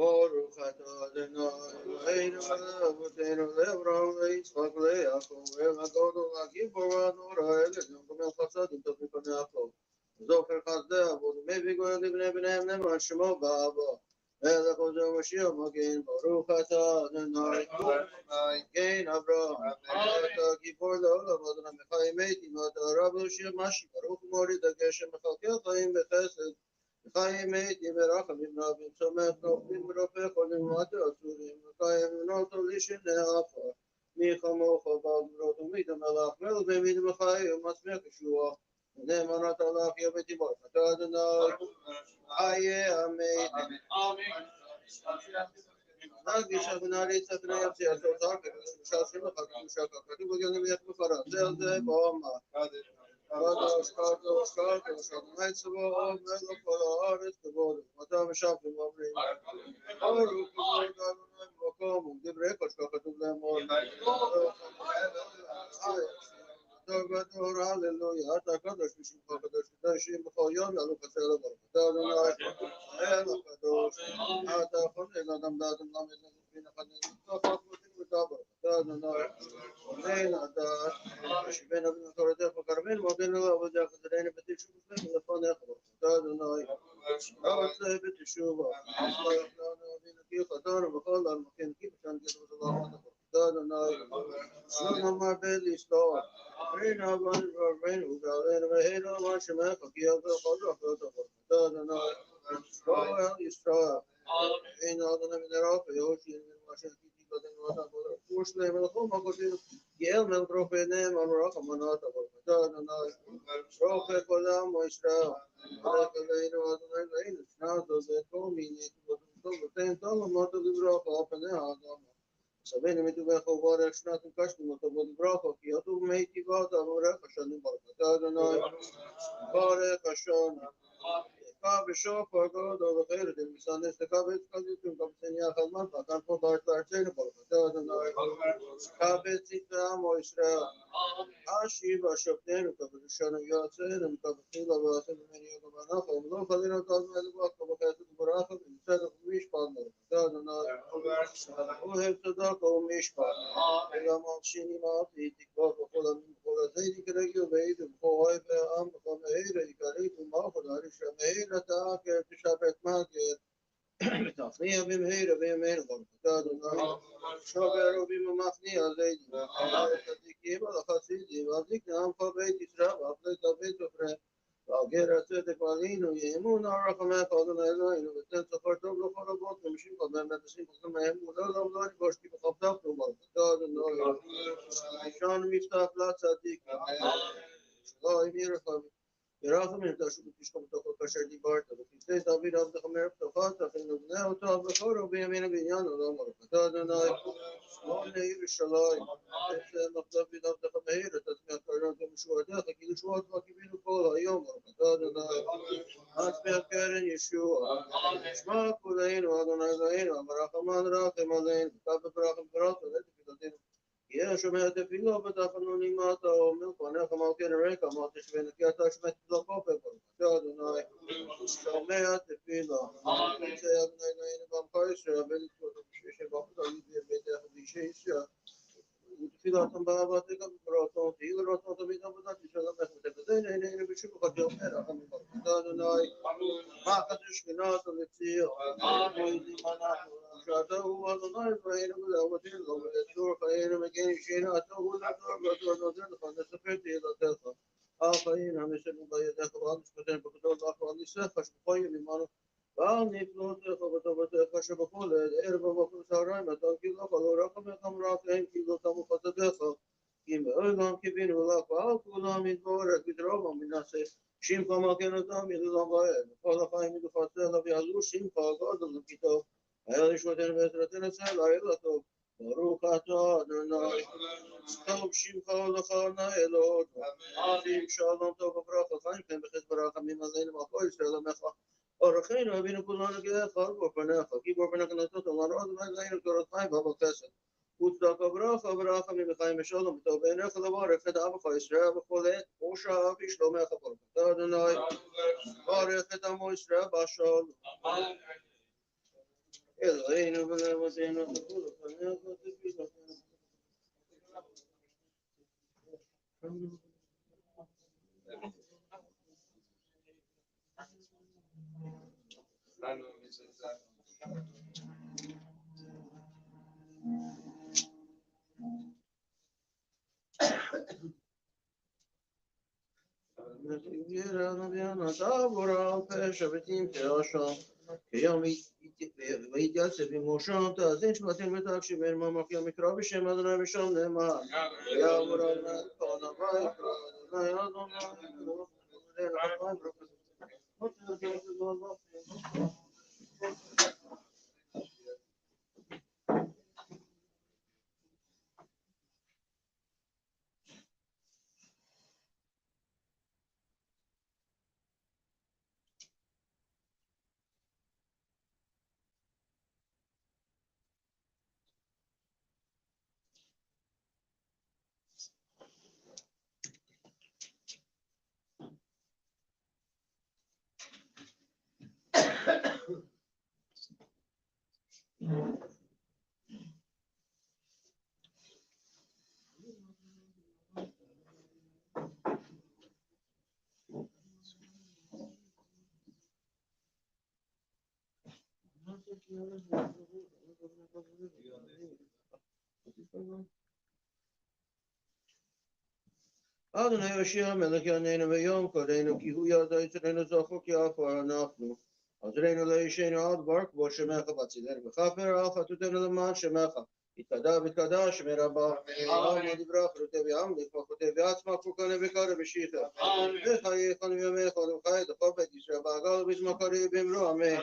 Baruch atah Adonai Eloheinu melech avotenu le'Avraham le'Yitzchak le'Yaakov ve'Hagdol ha'gibor ha'nora Eloheinu gomel chasadim tov mipnei Yaakov zocher chazdei avot u'mevig goyim libnei bneihem le'man shemo ba'ava melech ozeh u'mashiach magen Baruch atah Adonai magen Avraham atah gibor le'olam Adonai mechayim metim atah rab l'shiach mashi Baruch u'morid ha'geshem mechalkel chayim b'chesed Chaim metim berachamim rabim somech noflim berofei cholim u'matei asurim v'chaim noto lishinei afar michamocha ba'gvurot u'midam melach melech b'midim v'chayim u'matzmech yeshua ונאמן אתה לך יבטי ברך אתה אדוני חיי המתים נרגיש ונעריץ פני יפצי עשות הרקת ושלשים לך כתושה כתוב בגנים יח מפרט זה על זה באומה קדוש קדוש קדוש אדוני צבאות מלך כל הארץ כבוד מתי משפטים אומרים ברוך כבוד אדוני במקום ודברי קודשך כתוב לאמור גדול הללויה אתה קדוש בשמך קדוש קדושים בכל יום יעלו חסר לברך אתה אדוני אל הקדוש אתה חונן אדם דעת למד נזפין החנן תפק מותים ותעבר אתה אדוני חונן הדעת שיבן אבן תורתך וכרמל מודן לעבודך כדרני בתשוב לפני לפניך אתה אדוני רוצה בתשובה אסלח לנו ונקי חטאנו בכל דבר מכן כי בשן גדול שלנו אתה אדוני שלום המרבה לסלוח Rein Aban Rein Ugalin Mahela Mashima Kakia Khadra Khadra Ta Adonai Israel Israel Rein Adonai Mineraf Yoshi Mashaki Kadan Wata Kursle Melchom Hakotin Yel Mel Profene Manrach Manata Ta Adonai Rofe Kolam Israel Alekaleinu Adonai Lein Snato Zekomi Ten Talam Mata Librach Apene Adam סבנו מטובך וברך שנת וקשתם אותו בברכה כי יטוב מי טבעת וברך השנים ברכתה אדוני ברך השנה יקע בשופר גדול וחרת אל מסנס לקבץ כזיתים קבצן יחד מלכה כאן פה בארץ לארצנו ברכתה אדוני קבץ צדקי עמו ישראל אשיב השופטנו כבראשנו יועצינו מקבצינו ועשינו ממני יגע בנחם ולא חלינו תעז מלבך כבחסד וברכה ובצדק ומשפט ברכתה אדוני אוהב צדקה ומשפט וגם על שני מעטי תקווה בכל עמים בכל הזיתי כרגיל ועיד ובכל אוהב העם בכל מהירה עיקרית ומאחד הרישה מהירה תעקר תשבת מגר ותכניע במהירה בימינו ברכתה אדוני שובר ובמחניע זיתי צדיקים על החסידים והזקנה עמך בית ישראל ואפלת בית ופרם ועל גר הצדק ועלינו יאמון על רחמך אדוני אלוהינו ותן שכר טוב לכל רבות ומשים כל בהם נתשים כל מהם ולא נפגוש כי בכבדנו ברכתה אדוני ראשון מפתח לצדיק שלא אמיר רחמים ירחמים תשוב ותשכב בתוכו כאשר דיברת וכיסא דוד עבדך מרפתך תכינו בני אותו בכור ובימין הבניין עולם ברכתה אדוני שמעון ירושלים תצמח דוד עבדך מהיר תצמיח קרנות ומשועתך כי ישועתך קיווינו כל היום ברכתה אדוני הצמיח קרן ישוע שמע כולנו אדוני אלוהינו ברחמן רחם עלינו וכף ברחם ברחם לתפילתנו כי שומע תפילה ותחנונים אתה אומר פניך מלכנו רקע מה תשווה כי אתה שומע תפילה כופר ברכתה אדוני שומע תפילה יצא אדוני אלוהינו בעמך ישראל ולצוות שבחת על ידי ביתך ואישי ישראל ותפילתם באהבתך וברצון תהי לרצון תמיד עבודת לשלמך ותפדנו עינינו בשובך כאומר רחמים ברכתה אדוני מה קדוש שכינת לציון מועידים אנחנו שאתה הוא אדוני אלוהינו ולאבותינו ולצור חיינו מגן אישנו אתה הוא לדור נותן לך נספר תהילתך על חיינו המשלנו בידיך ועל משפטנו בגדול לך ועל ניסך שבכל ימימנו ועל נפלותיך וטובתך שבכל ערב ובכל צהריים אתה גילך לא רחמך מרחם גילותם וחסדיך כי מעולם קיווינו לך ועל כולם יתברך בדרום מנעשה שמך מלכנו תמיד לעולם ועד וכל החיים ידפצה ויעזור שמך גדול וכיתוב היה לשמותנו ועזרתנו אצל האל הטוב ברוך אתה אדוני טוב שמך ולך נאה אלוהינו שים שלום טוב וברכה חיים כן בחסד ברחמים עלינו ועל כל ישראל עמך אורחינו אבינו כולנו גדך בור פניך כי בור פניך נתת לנו אדוני אלוהינו תורת חיים ואהבת חסד וצדקה וברכה ורחמים וחיים ושלום וטוב בעיניך לברך את עמך ישראל בכל עת ושעה בשלומך ברכתה אדוני ברך את עמו ישראל בשלום אלוהינו ולאבותינו תקול לפניך תפילתנו. תעבורה פשע ותמתעשם כיום והתייצב עם ראשם תאזין שבטים ותקשיב ממך יום יקרא בשם אדוני ושם נאמר יעבור על כל הבית אדוני אדוני יושיע מלך יעננו ויום קודנו כי הוא ידע יצרנו זכו כי עפר אנחנו עזרנו לאישנו עד בר כבוד שמך והצילנו וכפר על חטאותינו למען שמך יתקדש שמי רבה עמד יברך רוטה וימליך מלכותי ועצמך וכהנה וקרא בשיחה וחייך וימיך ולחי דחו בית ישראל בעגל ובזמכרי באמרו אמן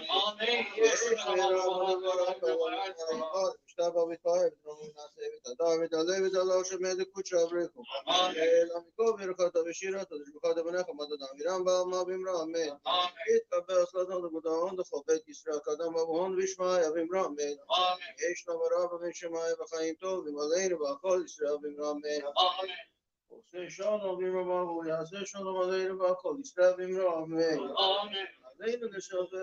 שמי רבה לברך משתבח ותפאר ונעשה ותדע ותעלה ותעלה שמי דקות שבריחו אלא מכל ברכת ושירת ושבחת בניך ומדד אמירם בעלמה באמרו אמן יתקבל סלטנו למודעון דחו בית ישראל קדם ובהון ושמעיה באמרו אמן יש נברא בבן שמעיה וחיים טובים עלינו והכל ישראל באמרו אמן עושה שלום באמרו והוא יעשה שלום עלינו והכל ישראל באמרו אמן עלינו לשלווה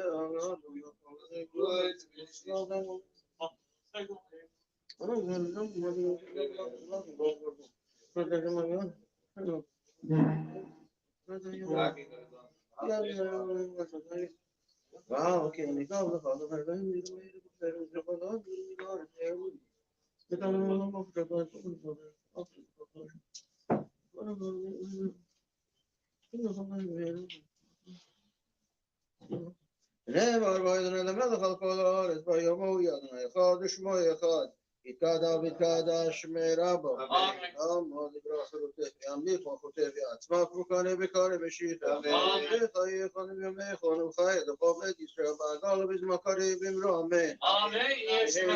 Wow, okay, אני גם לך, אבל גם אני נאמר באדוני למלך על כל הארץ ביום ההוא אדוני אחד ושמו אחד יתקדש ויתקדש שמי רבו עמוד יברך רוטה וימליך מלכותי ועצמך וכהנה וקרא בשיחה וחייך וימיך ולחי דחו בית ישראל בעגל ובזמכרי באמרו אמן שמי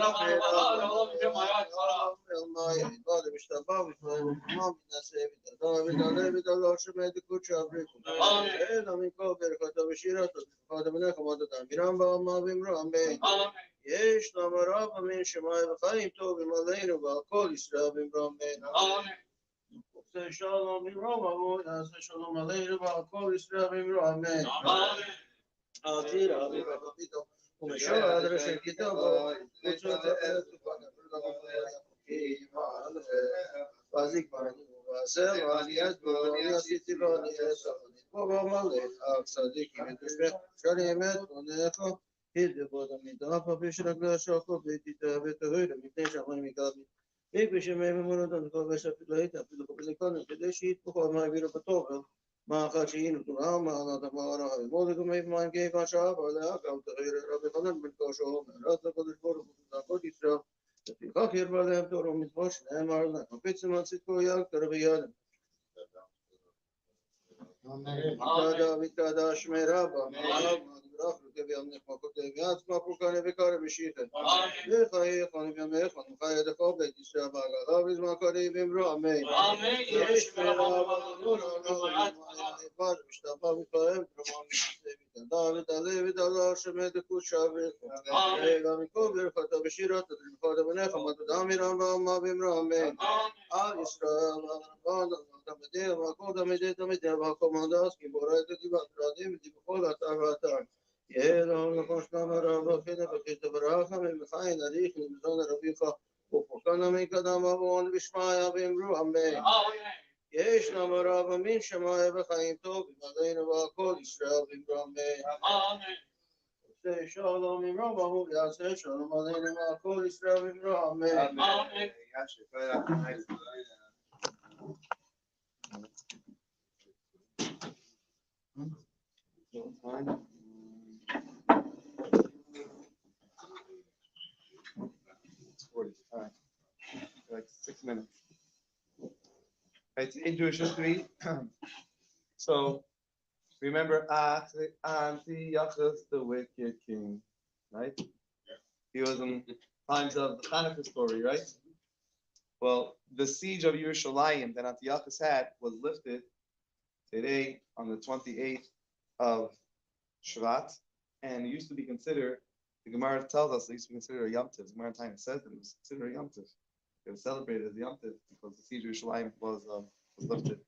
יתבד ומשתבח ותפאר וחכמה מתנשא ותדע ותעלה ותעלה שמי דקות שבריחו אלא מכל ברכתו ושירתו ושבחת בניך ומדד אמירם בעלמה באמרו אמן יש נברא בבן שמעיה וחיים טובים עלינו והכל ישראל באמרו אמן עושה שלום באמרו והוא יעשה שלום עלינו והכל ישראל באמרו אמן עתירה בבקביתו ומשול עד רשם כתבו וצוות ועזיק בנו ועשר ואני אסבור ואני עשיתי ואני אסור ובו מלך צדיקים ותושבך שאני אמת ונכו הידבוד המידה פפיש רגלה שוקו ותיתה ותהוידה מפני שאנחנו מקדמים בשמי ממונותן וכל ושפט לא הייתה אפילו קופליקונים כדי שיתפוחו מה הבירו בטובל מה אחת שהיינו תורה מעלת המערה ומוד גמי מים כיוון שעבר להקל תהוירה רבי חנן בן קושו מערת הקודש ברוך ודקות ישראל לפיכך ירבה להם תורה ומצוות שנאמר להם הפיצם על צדקו יקטר וידם יתקדש שמי רבא יברך רוטה וימליך מלכותי ועצמך וכהנה וקרא בשיחה וחייך וימיך ולחי דחו בית ישראל בעגלה ובזמכרי באמרו אמן יש שמי רבא יתבד ומשתבח ותפאר וחכמה מתנשא ותדע ותעלה ותעלה שמי דקות שבריחו אלא מכל ברכתו ושירתו ושבחת בניך ומדד אמירם בעלמה באמרו אמן על ישראל תלמידי והכל תלמידי והכל מהנדס כי בורא את דיבת רעדים ודיבחו לאתר ואתר Yero Nakoshna Marava Kida Bakita Baraka Mimfain Adik Mizon Rabika Upokana Mikadama Bon Vishmaya Bimru Ambe Yesh Namarava Mincha Maariv Chaim Tov B'Madina V'Akol Yisrael Bimru Ambe Say Shalom Imramahu Yaseh Shalom Aleinu V'Akol Yisrael Bimru Ambe All right, like 6 minutes. It's in Jewish history. So remember Antiochus, the wicked king, right? He was in times of the Hanukkah story, right? Well, the siege of Yerushalayim that Antiochus had was lifted today on the 28th of Shvat, and it used to be considered. The Gemara tells us it used to be considered a Yom Tov. The Gemara time says that it was considered a Yom Tov. It was celebrated as a Yom Tov because the siege of Yerushalayim was lifted.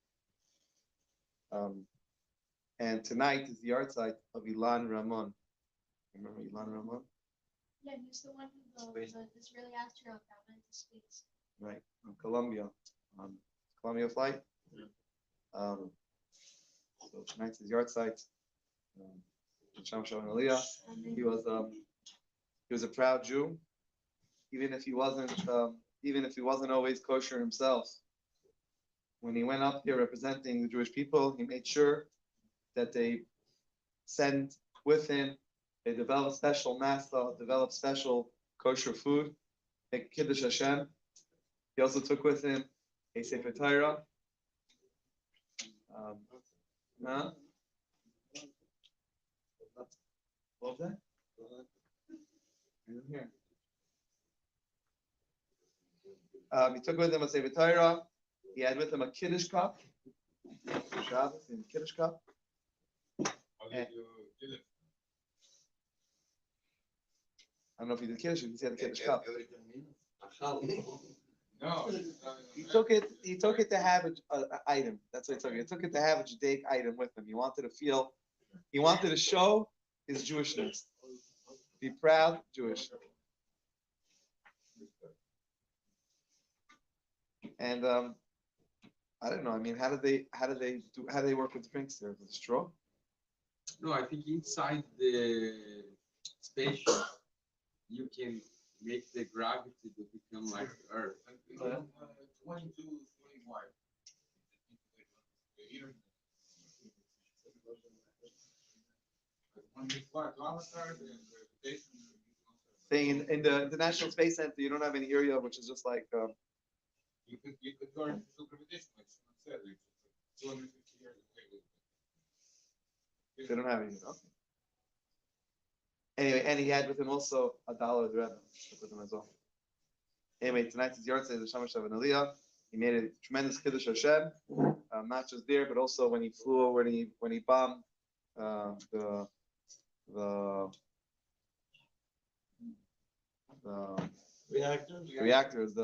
And tonight is the yard site of Ilan Ramon. Remember Ilan Ramon? Yeah, he's the one who the Israeli astronaut got into space. Right, on Columbia, Columbia flight. So tonight's his yard site. Mincha Maariv. He was a proud Jew, even if he wasn't always kosher himself. When he went up here representing the Jewish people, he made sure that they send with him, they develop special masa, develop special kosher food, like Kiddush Hashem. He also took with him a Sefer Torah. What was that? Here. He took with him a Sefer Torah. He had with him a Kiddush cup. Shabbos in Kiddush cup. I don't know if he did Kiddush, he had a Kiddush cup. No. He took it to have an item. That's what he took it. He took it to have a Judaic item with him. He wanted to show his Jewishness. Be proud Jewish. And I don't know. I mean, how do they work with drinks there? With a straw? No, I think inside the station you can make the gravity to become like Earth. 22, 21. Saying in the International Space Center, you don't have any area which is just like. You could go into gravitation, like someone said, like 250 years away. They don't have anything. Okay. Anyway, and he had with him also $1 Rebbe with him as well. Anyway, tonight's his yard site is Shamash of Aliyah. He made a tremendous Kiddush Hashem, not just there, but also when he flew, when he bombed the reactors,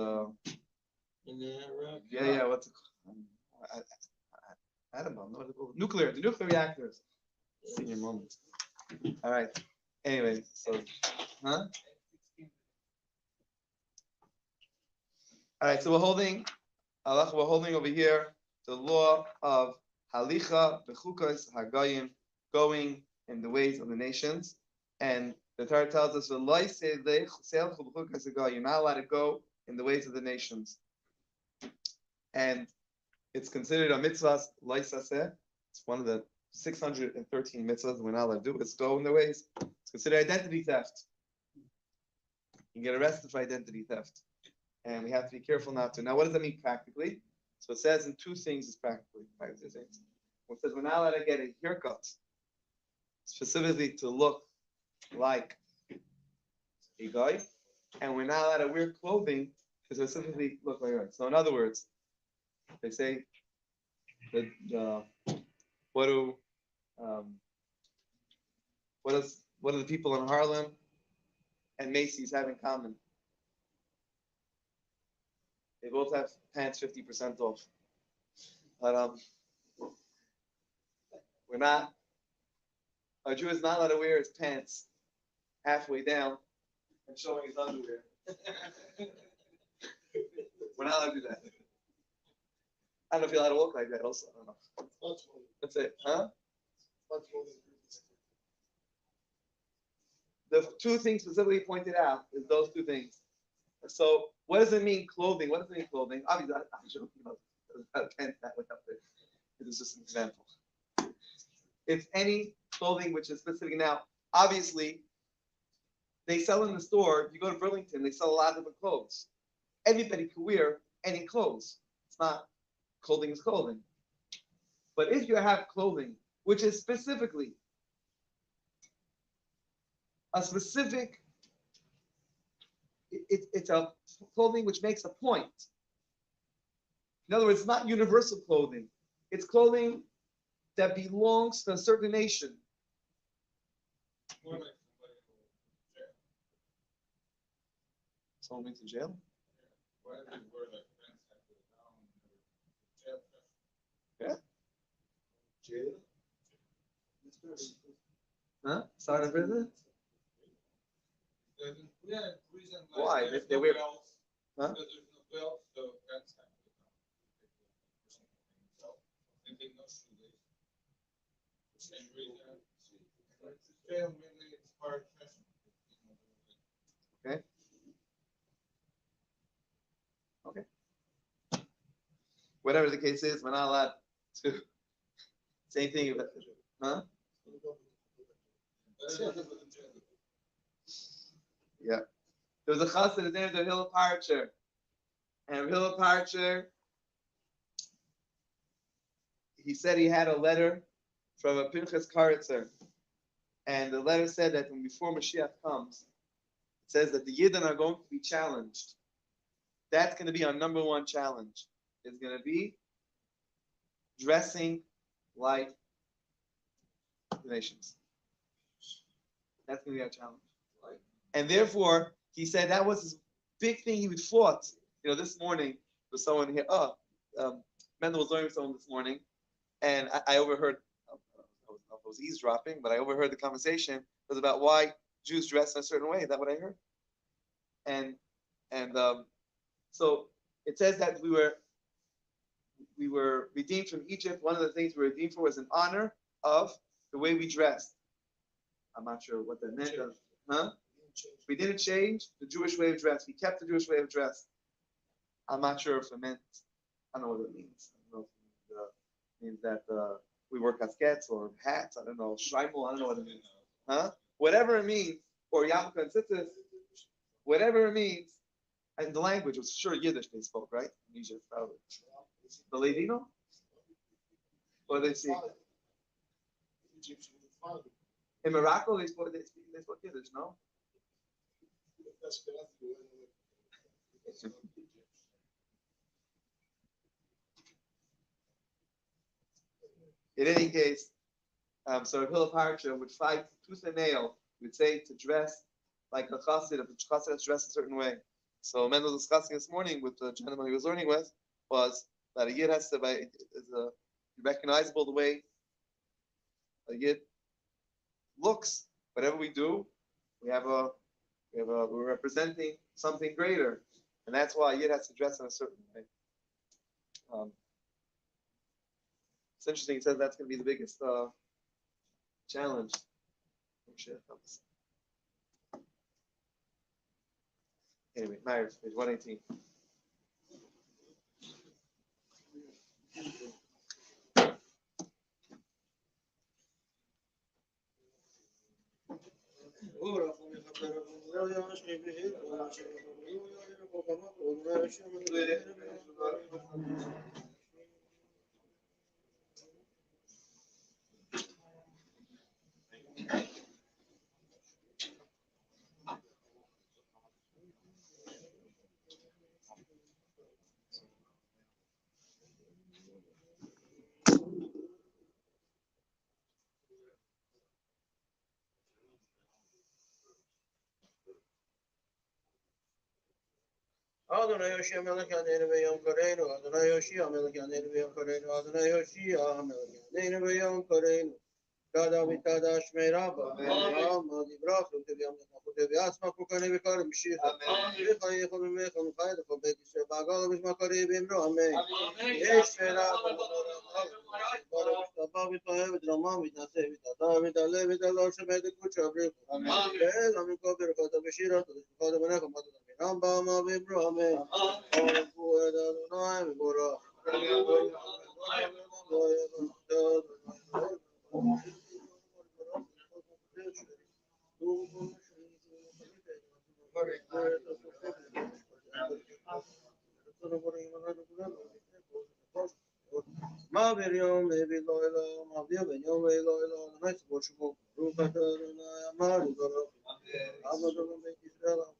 in Iraq. Yeah, what's it called? I don't know. What the nuclear reactors. Senior moment. All right. Anyway, so, All right. So we're holding over here the law of halicha b'chukas hagayim, going in the ways of the nations, and the Torah tells us you're not allowed to go in the ways of the nations. And it's considered a mitzvah loisaseh. It's one of the 613 mitzvahs we're not allowed to do. It's go in the ways. It's considered identity theft. You can get arrested for identity theft. And we have to be careful not to. Now, what does that mean practically? So it says in two things is practically. It says we're not allowed to get a haircut, specifically to look like a guy, and we're not allowed to wear clothing to specifically look like a guy. So in other words, they say that what do the people in Harlem and Macy's have in common? They both have pants 50% off. But we're not A Jew is not allowed to wear his pants halfway down and showing his underwear. We're not allowed to do that. I don't know if you're allowed to walk like that also. I don't know. That's it, huh? The two things specifically pointed out is those two things. So what does it mean clothing? What does it mean clothing? Obviously, I'm joking about pants that way up there. It is just an example. It's any clothing which is specific. Now, obviously, they sell in the store. You go to Burlington, they sell a lot of different clothes. Everybody can wear any clothes. It's not clothing is clothing. But if you have clothing which is specifically a specific, it's a clothing which makes a point. In other words, it's not universal clothing. It's clothing that belongs to a certain nation. More like somebody who jail. Someone went to jail? Why do they wear like pants halfway down and jail fashion? Huh? Start a business? Yeah, reason like Why? there's They no wear- belts, Huh? because there's no belt, so pants halfway down. So, thinking no shoelace. Same reason. Jail mainly it's part fashion. Whatever the case is, we're not allowed to. Same thing. Huh? Yeah. There was a chassid, his name was Hill Parcher. And Hill Parcher, he said he had a letter from a Pinchas Karitzer. And the letter said that when before Mashiach comes, it says that the Yidden are going to be challenged. That's going to be our number one challenge. It's going to be dressing like the nations. That's going to be our challenge. And therefore, he said that was his big thing he would fought. You know, this morning, with someone here, Mendel was learning with someone this morning, and I overheard, I was eavesdropping, but I overheard the conversation. It was about why Jews dress in a certain way. Is that what I heard? And so it says that we were redeemed from Egypt. One of the things we were redeemed for was in honor of the way we dressed. I'm not sure what that meant. Huh? We didn't change the Jewish way of dress. We kept the Jewish way of dress. I'm not sure if it meant, I don't know what it means. I don't know if it means that we wear casquettes or hats. I don't know. Shreimel, I don't know what it means. Huh? Whatever it means, or yarmulke and tzitzis, whatever it means, and the language was sure Yiddish they spoke, right? In Egypt, probably. The Ladino? What do they speak? In Morocco, they spoke Yiddish, no? In any case, so Hill Parcher would fight tooth and nail. Would say to dress like a chassid, if the chassid has to dress a certain way. So Mendel was discussing this morning with the gentleman he was learning with was that a yid has to be recognizable the way a yid looks. Whatever we do, we're representing something greater, and that's why a yid has to dress in a certain way. It's interesting. It says that's going to be the biggest challenge. Anyway, Maariv, page 118. Adonai Yoshi Amelech Yadeinu B'Yom Koreinu. Adonai Yoshi Amelech Yadeinu B'Yom Koreinu. Adonai Yoshi Amelech Yadeinu B'Yom Koreinu. Tada vitada shmeiraba. Ama librachu teviam tevi asma kukane vikar mishicha. Vicha yichon vimechon chayda chobet yisrael bagal vizmakari vimro amen. Yesh shmeiraba. Bara vishtabah vitahev drama vitase vitada vitale vitalo shemed kucha brichu. Vel amikol birchata vishirata vishkada v'necham matada miramba ama vimro amen. Ogu edadonai v'gora. Ma veriam evi loyla, ma via veniam ve loyla, nice watchable. Rukata na amari dora. Abadon be Israel.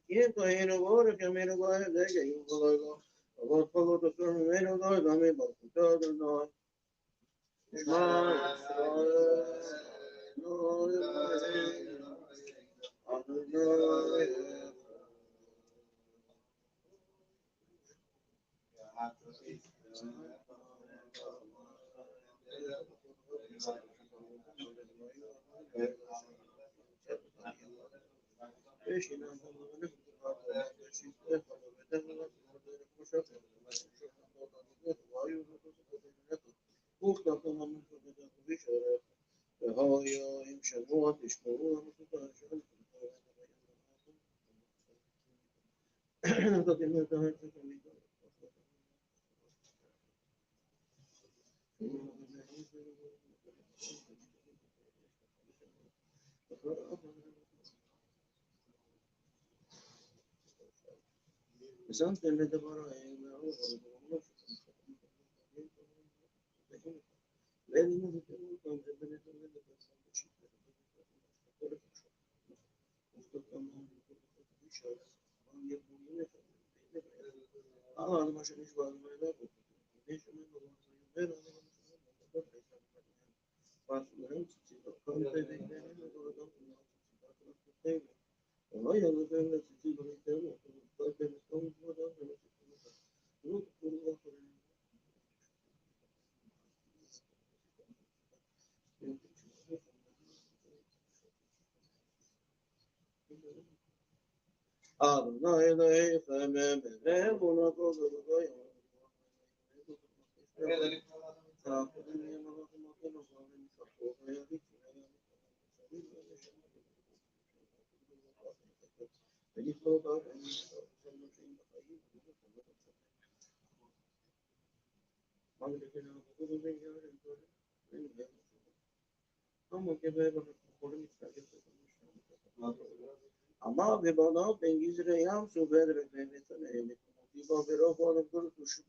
Quién cogió ahora que me lo va a decir que yo puedo vos puedo tocar mi mano no dame por todo no Something that the Ama ve bana bengizre yam subedre bemetane Diba vero bana dur kuşu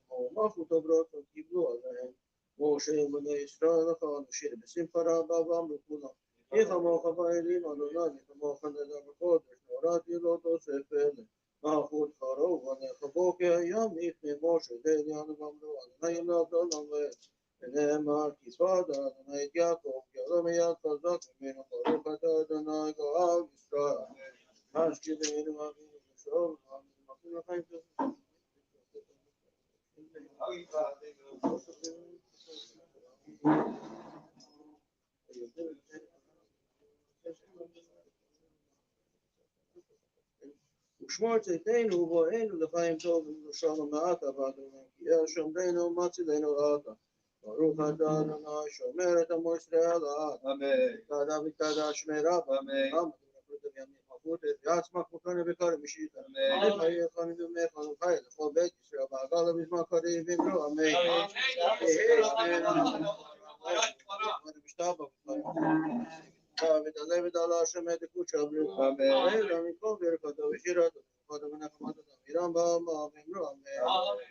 ama fotoğraf gibi olan Moshe bana İsrail kan şir besim para babam rukuna İhama kabayli manuna İhama kanada kodeş orati loto sefele Mahfud karo vane kaboke yam İhme Moshe dedi yanı mamlu Nayla dolan ve Nema kisvada Nay Yaakov Yalam Yaakov Menu Baruch Adonai Goal Yisrael Aşkı benim abim Şol ושמור צאתנו ובואנו לחיים טובים ושלום מעתה באדוני כי שומרנו ומצידנו לעתה ברוך אתה אדוני שומר את עמו ישראל לעד תודה ותודה שמרה אמן יעצמך מוכן ובקר משיתה חיי חיים ומכן וחי לכל בית ישראל בעגל ובזמן קריב אמרו אמן ודלה ודלה השם את קודשא בריך אלא מכל ברכתו ושירתו וקודם ונחמתו תמירם באמה ואמרו אמן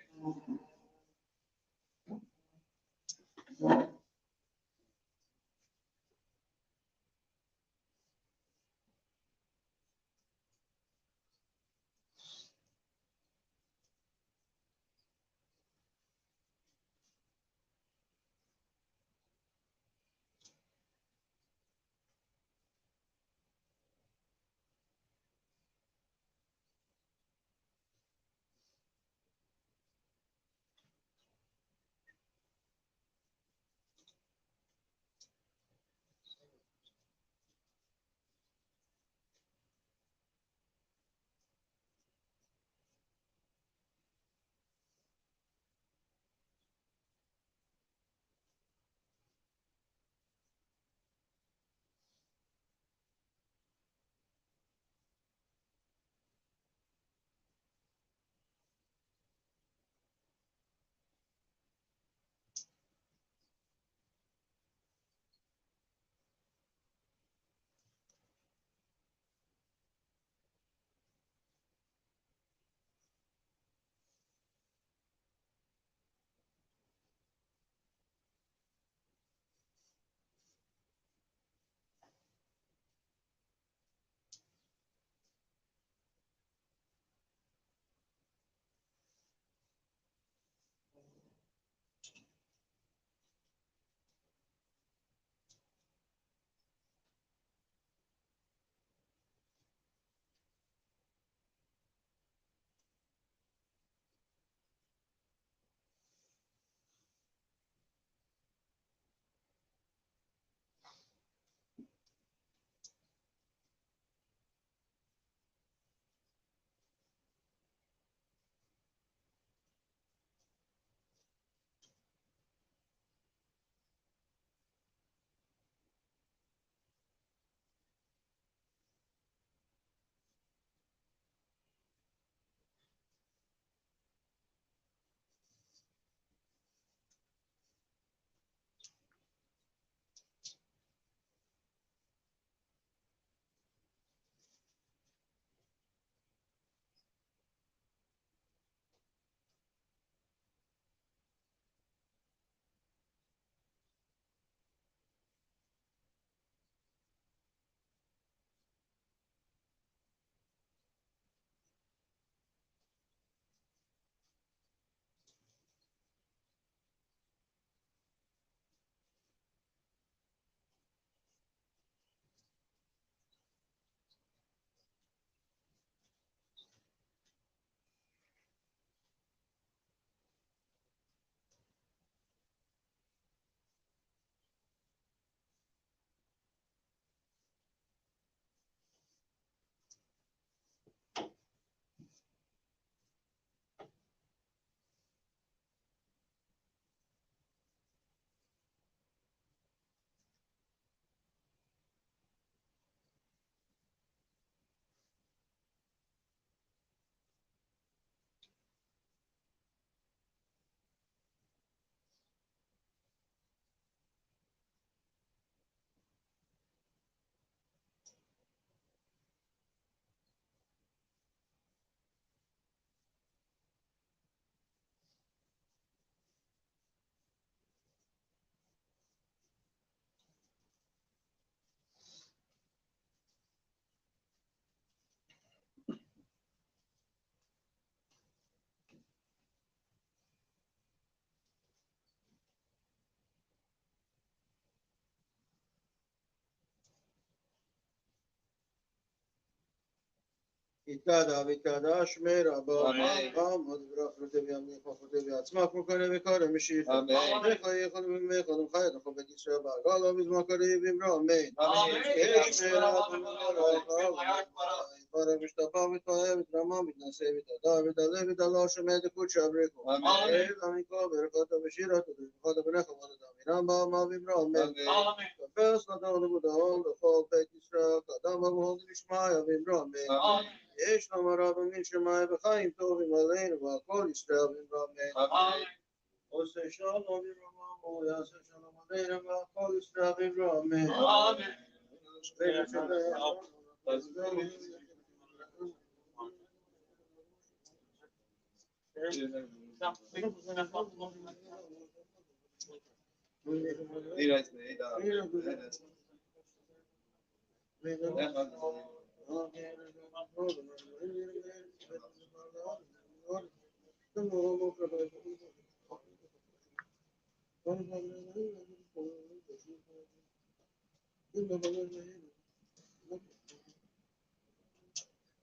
יתקדע ויתקדע שמי רבו. אמן. עמוד ברחל תביאמי חוכו תביעצמך מוכנה וקורא משיחה. אמן. וחיי יכול ומך ומחי דחו בית ישראל בעגלו בזמן קריב אמרו אמן. אמן. יש שמי רבו ברא משתפר מתפאר מתרמה מתנשא מתעדה ותעלה ותעלה שמי דקות שבריחו. אמן. עמיקו ברכתו ושירתו וברכתו בנך וברכתו אמירם באמה ואמרו אמן. תפס נתנו לבודאון לכל בית ישראל קדם אבוהון לשמעיה ואמרו אמן. יש לנו רב מינצ'ה מאריב וחיים טובים עלינו ועל כל ישראל ואמרו אמן. עושה שלום ורחמו יעשה שלום עלינו ועל כל ישראל ואמרו אמן.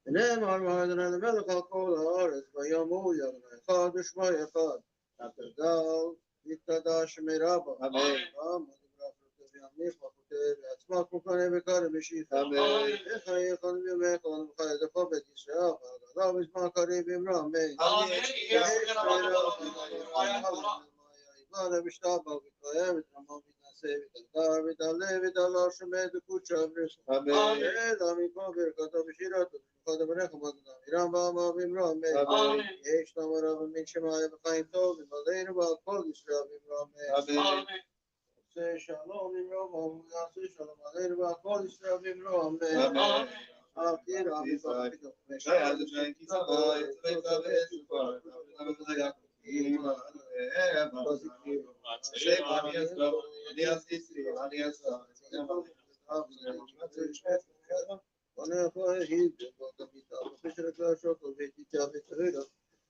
ונאמר מהאדוני למלך על כל הארץ ויאמרו ידוני אחד ושמע אחד תתגל יתקדע שמי רבא. אמן. עמוד ברחל תביאמי חוכו תביעצמך מוכנה וקורא משיחה. אמן. וחיי יכול ומך ומחי דחו בית ישראל ועגלו בזמן קריב אמרו אמן. משתבח ותקיים ותרמה ותנשא ותגדל ותעלה ותעלה שמי דקות שבריחו. אמן. אלא מפה ברכתו ושירתו וברכתו בנך וברכתו אמירם באמה ואמרו אמן. אמן. יש לנו רב מינצ'ה מאריב וחיים טובים עלינו ועל כל ישראל ואמרו אמן. אמן. עושה שלום אמרו ויעשה שלום עלינו ועל כל ישראל ואמרו אמן. אמן. תירא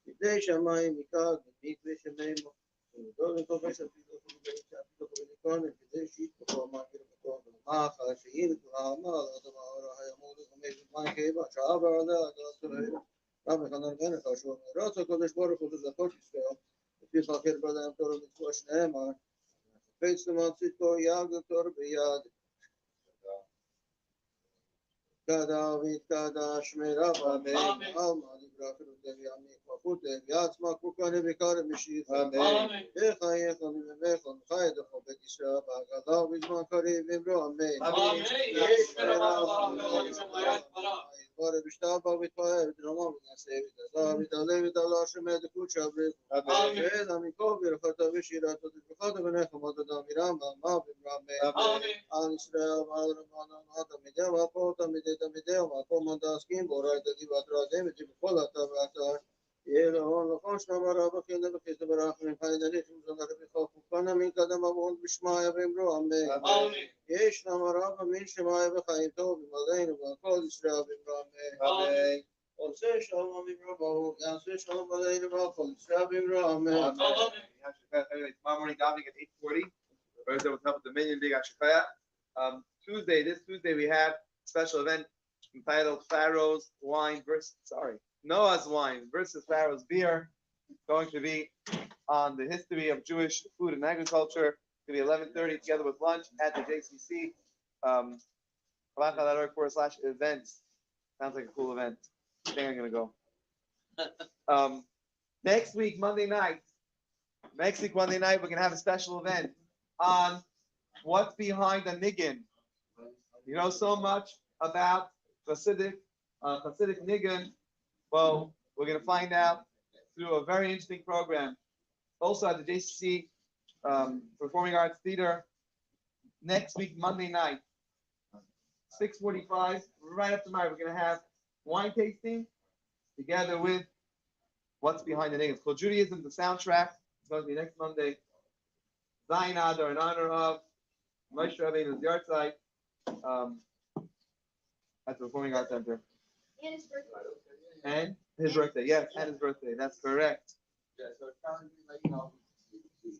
לפני שמיים מכאן מקווה שמימו ודורים תופש על פיתו ולקרון כדי שיתפקו המאגר בקרון ולמאחר שיין כרעמה על אדמה אורה הימוד וחמש זמן כאיבה שעבר עליה הגעת סולהירה רב חנן מלך אשור רצה הקדוש ברוך הוא לזכות ישראל לפי חכיר בלהם תורה מצווה שנאמר חפץ למען צדקו יגל תור ביד יתקדע ויתקדע שמי רבא. עלמא דברחל תביאמי חוכו תביעצמך מוכנה וקורא משיחה. וחיי יכול ומך ומחי דחו בית ישראל בעגלו בזמן קריב אמרו אמן. יש ברא משתבח ותפאר ותרמה ותנשא ותעדה ותעלה ותעלה שמי דקות שבריחו. אלא מפה ברכתו ושירתו וברכתו בנך וברכתו אמירם באמה ואמרו אמן. על ישראל ועל רבנו תלמידי והכל תלמידי והכל מדעסקים באורייתא דיבת דמתי בכל אתר ואתר יהיה להון לכל שנאמר רב אחינו וחסד ברחמים חי דליכים זונה רבי חוף ופנה מקדם אבוהון בשמעיה ואמרו אמן. יש נאמר רב מינצ'ה מאריב וחיים טובים עלינו ועל כל ישראל ואמרו אמן. עושה שלום אמרו יעשה שלום עלינו ועל כל ישראל ואמרו אמן. Tomorrow morning diving at 8:40. Thursday will help with the Million Big Ashikaya. This Tuesday we have a special event entitled Noah's Wine versus Pharaoh's Beer. It's going to be on the history of Jewish food and agriculture. It's going to be 11:30 together with lunch at the JCC. /events. Sounds like a cool event. I think I'm going to go. Next week, Monday night, we're going to have a special event on what's behind the niggin. You know so much about Hasidic niggin. Well, we're going to find out through a very interesting program. Also at the JCC Performing Arts Theater next week, Monday night, 6:45, right after tomorrow, we're going to have wine tasting together with what's behind the niggin. It's called Judaism, the soundtrack. It's going to be next Monday. Zion Adar in honor of Moshe Rabbeinu's yard site at the Performing Arts Center. And his birthday. And his birthday, yes, and his birthday. That's correct. Yeah, so currently right now, it's